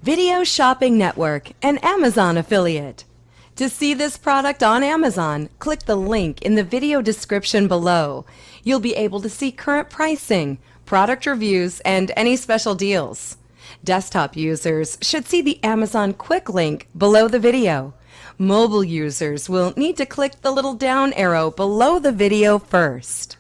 Video Shopping Network, an Amazon affiliate. To see this product on Amazon, click the link in the video description below. You'll be able to see current pricing, product reviews, and any special deals. Desktop users should see the Amazon quick link below the video. Mobile users will need to click the little down arrow below the video first.